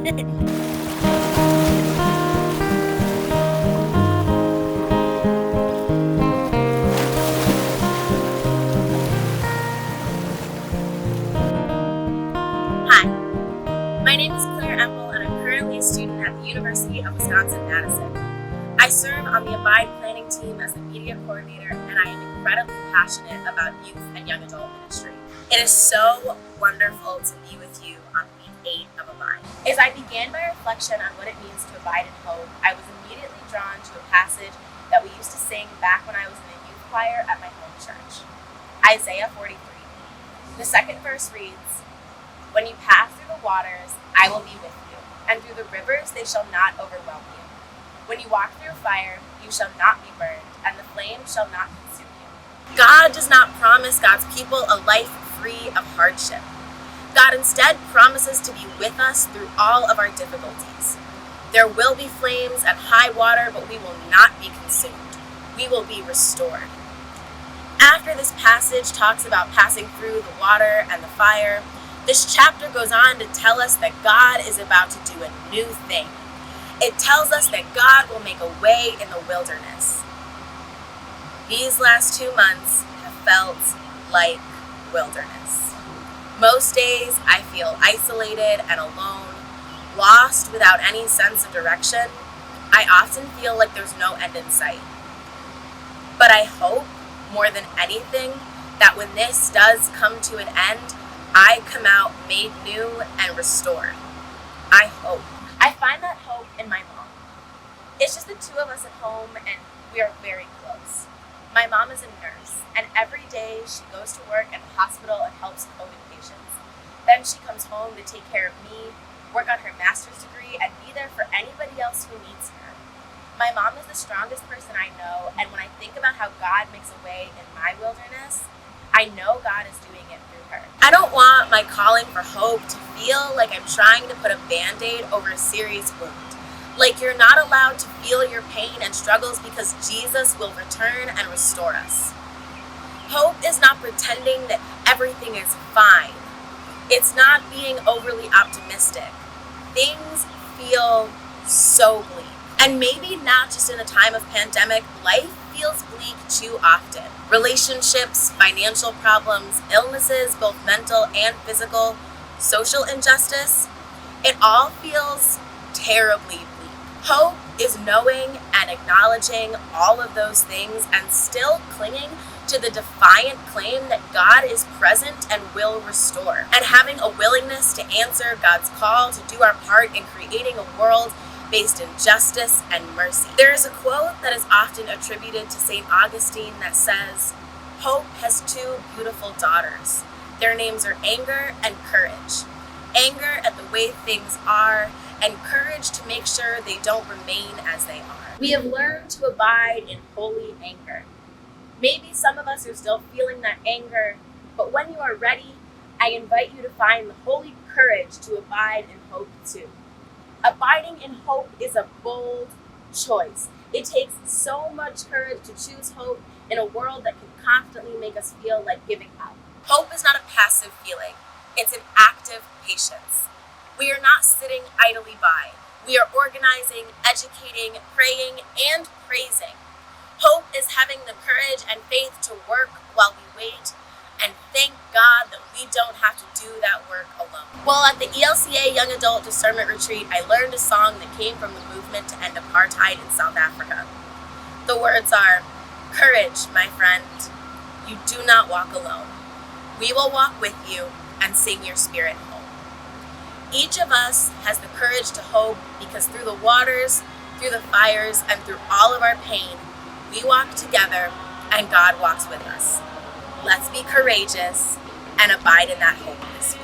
Hi, my name is Claire Empel, and I'm currently a student at the University of Wisconsin-Madison. I serve on the Abide planning team as the media coordinator, and I am incredibly passionate about youth and young adult ministry. It is so wonderful to be with you on week 8 of Abide. As I began my reflection on what it means to abide in hope, I was immediately drawn to a passage that we used to sing back when I was in the youth choir at my home church. Isaiah 43. The second verse reads, "When you pass through the waters, I will be with you, and through the rivers they shall not overwhelm you. When you walk through fire, you shall not be burned, and the flame shall not consume you." God does not promise God's people a life free of hardship. God instead promises to be with us through all of our difficulties. There will be flames at high water, but we will not be consumed. We will be restored. After this passage talks about passing through the water and the fire, this chapter goes on to tell us that God is about to do a new thing. It tells us that God will make a way in the wilderness. These last 2 months have felt like wilderness. Most days I feel isolated and alone, lost without any sense of direction. I often feel like there's no end in sight. But I hope, more than anything, that when this does come to an end, I come out made new and restored. I hope. I find that hope in my mom. It's just the two of us at home, and we are very close. My mom is a nurse, and every day she goes to work at the hospital and helps COVID patients. Then she comes home to take care of me, work on her master's degree, and be there for anybody else who needs her. My mom is the strongest person I know, and when I think about how God makes a way in my wilderness, I know God is doing it through her. I don't want my calling for hope to feel like I'm trying to put a Band-Aid over a serious wound. Like you're not allowed to feel your pain and struggles because Jesus will return and restore us. Hope is not pretending that everything is fine. It's not being overly optimistic. Things feel so bleak. And maybe not just in a time of pandemic, life feels bleak too often. Relationships, financial problems, illnesses, both mental and physical, social injustice, it all feels terribly bleak. Hope is knowing and acknowledging all of those things and still clinging to the defiant claim that God is present and will restore, and having a willingness to answer God's call to do our part in creating a world based in justice and mercy. There is a quote that is often attributed to St. Augustine that says, "Hope has 2 beautiful daughters. Their names are anger and courage. Anger at the way things are, and courage to make sure they don't remain as they are." We have learned to abide in holy anger. Maybe some of us are still feeling that anger, but when you are ready, I invite you to find the holy courage to abide in hope too. Abiding in hope is a bold choice. It takes so much courage to choose hope in a world that can constantly make us feel like giving up. Hope is not a passive feeling. It's an active patience. We are not sitting idly by. We are organizing, educating, praying, and praising. Hope is having the courage and faith to work while we wait, and thank God that we don't have to do that work alone. Well, at the ELCA Young Adult Discernment Retreat, I learned a song that came from the movement to end apartheid in South Africa. The words are, "Courage, my friend, you do not walk alone. We will walk with you and sing your spirit home." Each of us has the courage to hope because through the waters, through the fires, and through all of our pain, we walk together and God walks with us. Let's be courageous and abide in that hope this week.